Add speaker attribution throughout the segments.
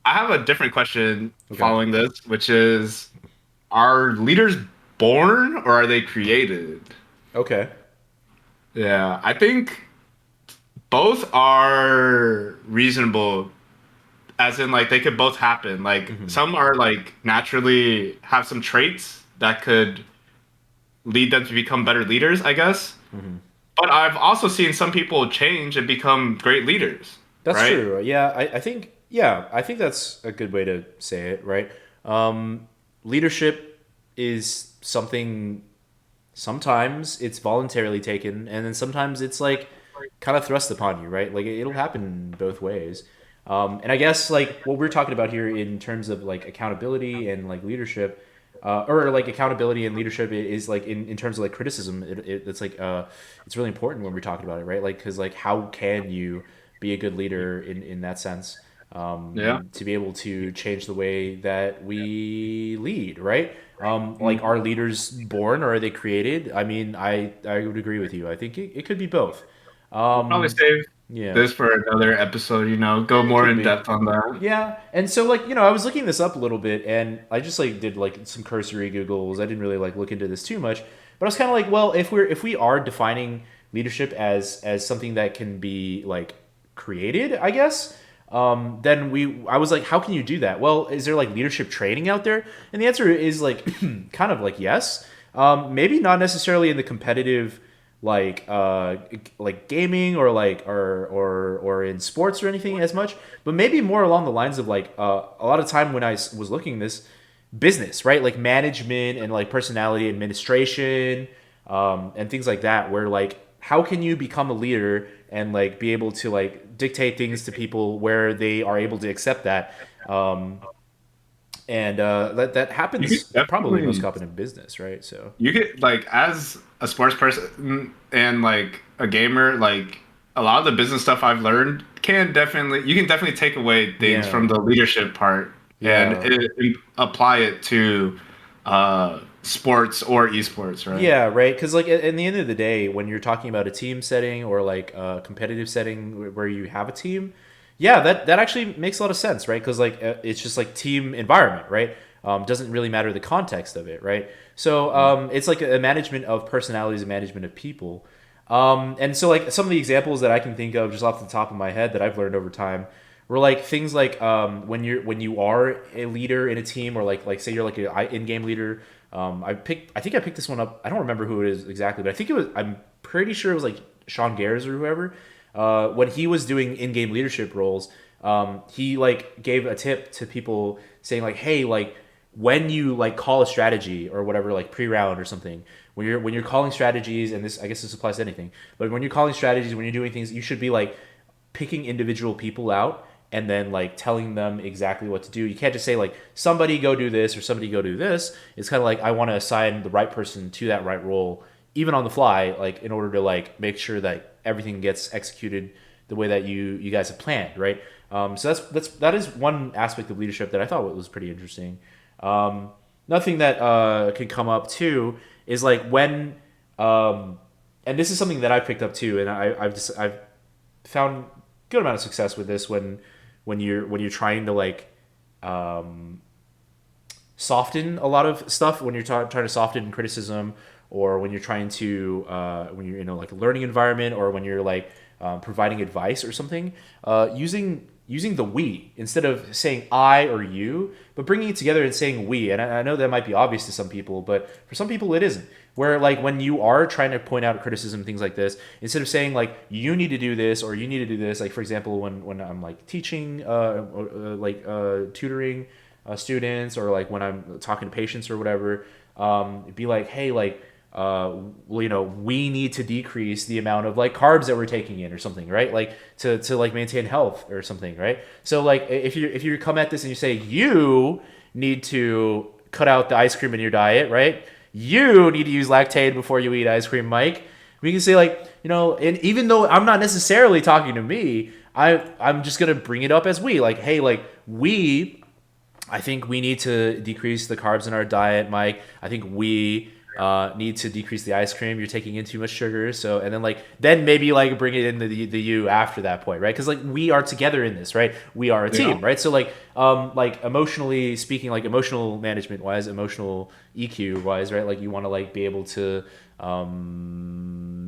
Speaker 1: I have a different question
Speaker 2: Okay.
Speaker 1: following this, which is, are leaders born or are they created?
Speaker 2: Okay.
Speaker 1: Yeah, I think both are reasonable, as in like they could both happen. Like
Speaker 2: Hmm.
Speaker 1: some are like naturally have some traits that could lead them to become better leaders, I guess.
Speaker 2: Hmm.
Speaker 1: But I've also seen some people change and become great leaders,
Speaker 2: That's
Speaker 1: right?
Speaker 2: true. Yeah, I think yeah, I think that's a good way to say it, right? Leadership is something sometimes it's voluntarily taken, and then sometimes it's like kind of thrust upon you, right? Like it'll happen both ways. And I guess like what we're talking about here in terms of like accountability and like leadership, or like accountability and leadership is like in terms of like criticism, it's like it's really important when we're talking about it, right? Like because like how can you be a good leader in that sense?
Speaker 1: Yeah.
Speaker 2: To be able to change the way that we lead, right? Like,
Speaker 1: Mm.
Speaker 2: are leaders born or are they created? I mean, I would agree with you. I think it could be both.
Speaker 1: We'll probably
Speaker 2: Um,
Speaker 1: save
Speaker 2: yeah,
Speaker 1: this for another episode, go
Speaker 2: it
Speaker 1: more
Speaker 2: could
Speaker 1: in
Speaker 2: be.
Speaker 1: depth on that.
Speaker 2: Yeah, and so like I was looking this up a little bit, and I just like did like some cursory Googles. I didn't really like look into this too much, but I was kind of like, well, if we are defining leadership as something that can be like created, I guess, then I was like, how can you do that? Well, is there like leadership training out there? And the answer is like kind of like yes. Maybe not necessarily in the competitive like gaming or like or in sports or anything as much, but maybe more along the lines of like a lot of time when was looking this business, right? Like management and like personality administration, and things like that, where like how can you become a leader and like be able to like dictate things to people where they are able to accept that, and that
Speaker 1: You could
Speaker 2: happens probably most
Speaker 1: definitely
Speaker 2: common in business, right? So
Speaker 1: you could like as a sports person and like a gamer, like a lot of the business stuff I've learned can definitely you can definitely take away things
Speaker 2: yeah,
Speaker 1: from the leadership part and
Speaker 2: yeah.
Speaker 1: apply it to sports or esports, right?
Speaker 2: Yeah, right. Because like at the end of the day, when you're talking about a team setting or like a competitive setting where you have a team, yeah, that actually makes a lot of sense, right? Because like it's just like team environment, right? Doesn't really matter the context of it, right? So it's like a management of personalities, a management of people. And so like some of the examples that I can think of just off the top of my head that I've learned over time were like things like when you are a leader in a team, or like say you're like an in-game leader. I think I picked this one up. I don't remember who it is exactly, but I think it was. I'm pretty sure it was like Sean Gares or whoever. When he was doing in-game leadership roles, he like gave a tip to people saying like, hey, like when you like call a strategy or whatever, like pre-round or something, when you're calling strategies, and this I guess this applies to anything, but when you're calling strategies, when you're doing things, you should be like picking individual people out and then like telling them exactly what to do. You can't just say like somebody go do this or somebody go do this. It's kind of like I want to assign the right person to that right role, even on the fly, like in order to like make sure that everything gets executed the way that you guys have planned, right? So that is one aspect of leadership that I thought was pretty interesting. Nothing that could come up too is like when, and this is something that I picked up too, and I've found good amount of success with this when you're trying to like soften a lot of stuff, when you're trying to soften criticism, or when you're trying to when you're in a like a learning environment, or when you're like providing advice or something, using the we instead of saying I or you, but bringing it together and saying we. And I know that might be obvious to some people, but for some people it isn't. Where like when you are trying to point out criticism, things like this, instead of saying like you need to do this or you need to do this, like for example, when I'm like teaching, tutoring students, or like when I'm talking to patients or whatever, it'd be like, hey, like well, we need to decrease the amount of like carbs that we're taking in or something, right? Like to like maintain health or something, right? So like if you come at this and you say you need to cut out the ice cream in your diet, right? You need to use lactate before you eat ice cream, Mike. We can say like, and even though I'm not necessarily talking to me, I'm just gonna bring it up as we, like, hey, like I think we need to decrease the carbs in our diet, Mike. I think we need to decrease the ice cream. You're taking in too much sugar. So, and then like, then maybe like bring it into the you after that point, right? Because like we are together in this, right? We are a
Speaker 1: Yeah.
Speaker 2: team, right? So like emotionally speaking, like emotional management wise, emotional EQ wise, right? Like you want to like be able to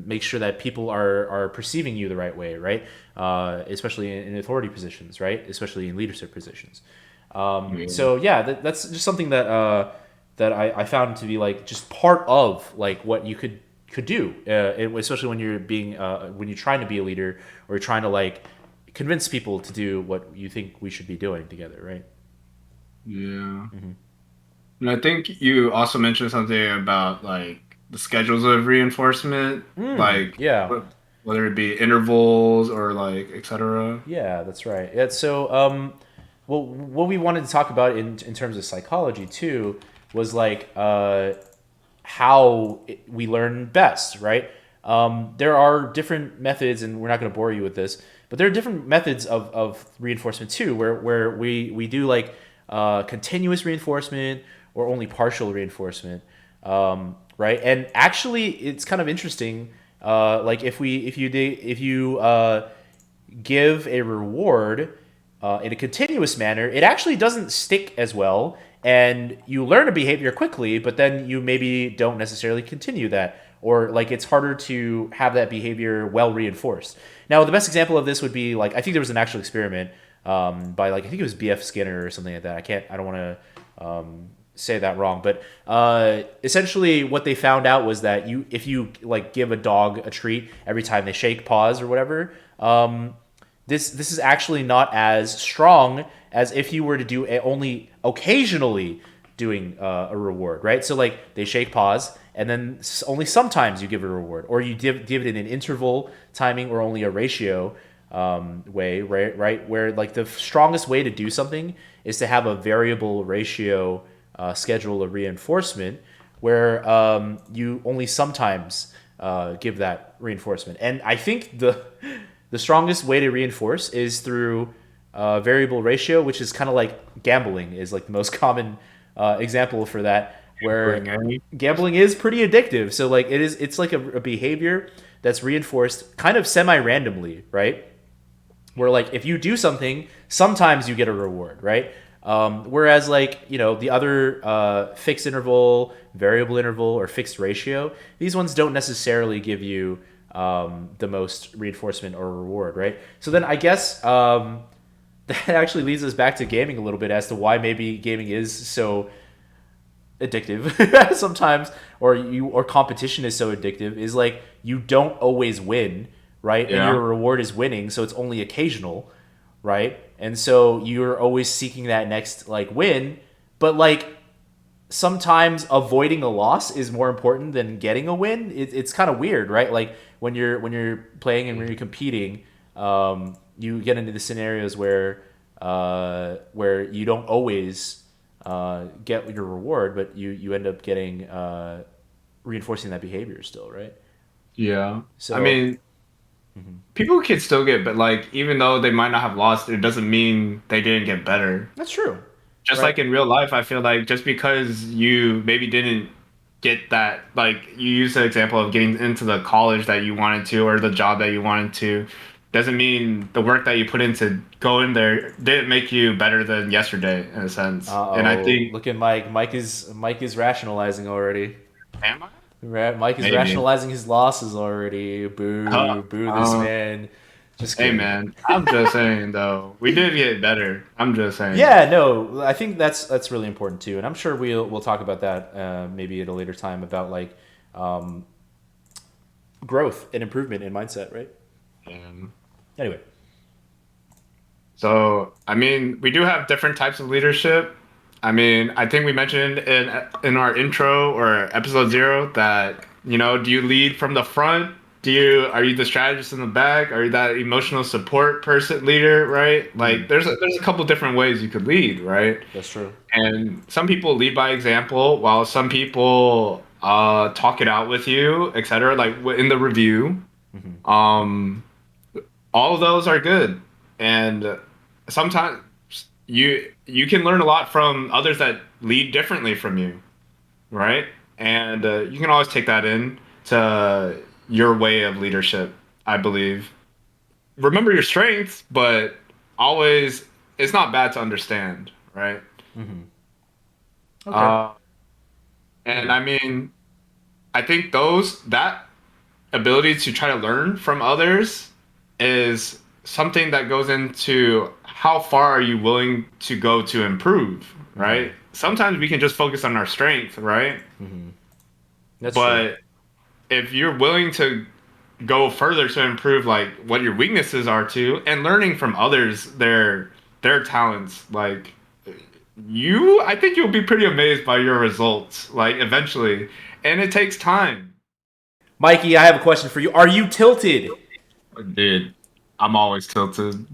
Speaker 2: make sure that people are perceiving you the right way, right? Especially in authority positions, right? Especially in leadership positions.
Speaker 1: Yeah.
Speaker 2: So yeah, that's just something that I found to be like just part of like what you could do, especially when you're being when you're trying to be a leader or you're trying to like convince people to do what you think we should be doing together, right?
Speaker 1: Yeah. And I think you also mentioned something about like the schedules of reinforcement, like
Speaker 2: Yeah,
Speaker 1: whether it be intervals or like etc.
Speaker 2: yeah, that's right. Yeah, so well, what we wanted to talk about in terms of psychology too was like how we learn best, right? There are different methods, and we're not going to bore you with this, but there are different methods of reinforcement too, where we do like continuous reinforcement or only partial reinforcement, right? And actually, it's kind of interesting. Like if you give a reward in a continuous manner, it actually doesn't stick as well. And you learn a behavior quickly, but then you maybe don't necessarily continue that. Or like it's harder to have that behavior well reinforced. Now, the best example of this would be like, I think there was an actual experiment by like, I think it was BF Skinner or something like that. I don't want to say that wrong, but essentially what they found out was that if you like give a dog a treat every time they shake paws or whatever, this is actually not as strong as if you were to do only occasionally doing a reward, right? So like they shake paws, and then only sometimes you give a reward, or you give it in an interval timing, or only a ratio way, right? Right, where like the strongest way to do something is to have a variable ratio schedule of reinforcement, where you only sometimes give that reinforcement. And I think the strongest way to reinforce is through variable ratio, which is kind of like gambling is like the most common example for that, where
Speaker 1: Gambling, eh?
Speaker 2: gambling is pretty addictive. So like it's like a behavior that's reinforced kind of semi-randomly, right? Where like if you do something, sometimes you get a reward, right? Whereas like the other fixed interval, variable interval, or fixed ratio, these ones don't necessarily give you the most reinforcement or reward, right? So then I guess that actually leads us back to gaming a little bit as to why maybe gaming is so addictive sometimes, or competition is so addictive, is like you don't always win, right? And your
Speaker 1: Yeah.
Speaker 2: reward is winning, so it's only occasional, right? And so you're always seeking that next like win, but like sometimes avoiding a loss is more important than getting a win. It's kind of weird, right? Like when you're playing and when you're competing, you get into the scenarios where you don't always get your reward, but you end up getting reinforcing that behavior still, right?
Speaker 1: Yeah. I
Speaker 2: So
Speaker 1: mean, people can still get, but like even though they might not have lost, it doesn't mean they didn't get better.
Speaker 2: that's true,
Speaker 1: Just
Speaker 2: right?
Speaker 1: like in real life, I feel like just because you maybe didn't get that, like you use the example of getting into the college that you wanted to or the job that you wanted to, doesn't mean the work that you put in to go in there didn't make you better than yesterday in a sense. And I
Speaker 2: Uh-oh,
Speaker 1: think,
Speaker 2: look at Mike. Mike is rationalizing already.
Speaker 1: am I?
Speaker 2: Mike is
Speaker 1: Maybe.
Speaker 2: rationalizing his losses already.
Speaker 1: Uh,
Speaker 2: Boo, boo this
Speaker 1: uh,
Speaker 2: man. Just
Speaker 1: hey
Speaker 2: kidding.
Speaker 1: man, I'm just saying though, we did get better. I'm just saying.
Speaker 2: Yeah, no, I think that's really important too, and I'm sure we'll talk about that maybe at a later time about like um, growth and improvement in mindset, right?
Speaker 1: And
Speaker 2: Anyway,
Speaker 1: so, I mean, we do have different types of leadership. I mean, I think we mentioned in our intro or episode 0 that, do you lead from the front? Are you the strategist in the back? Are you that emotional support person leader, right? Like there's a couple different ways you could lead, right?
Speaker 2: that's true.
Speaker 1: And some people lead by example, while some people talk it out with you, etc. Like in the review. Um all of those are good, and sometimes you can learn a lot from others that lead differently from you, right? and you can always take that in to your way of leadership. I believe. Remember your strengths, but always it's not bad to understand, right?
Speaker 2: Okay.
Speaker 1: Uh, and
Speaker 2: Hmm.
Speaker 1: I mean, I think those that ability to try to learn from others is something that goes into how far are you willing to go to improve, right? Sometimes we can just focus on our strength, right?
Speaker 2: That's true.
Speaker 1: But if you're willing to go further to improve like what your weaknesses are too and learning from others their talents like you I think you'll be pretty amazed by your results like eventually and it takes time.
Speaker 2: Mikey, I have a question for you. Are you tilted?
Speaker 1: Dude, I'm always tilted.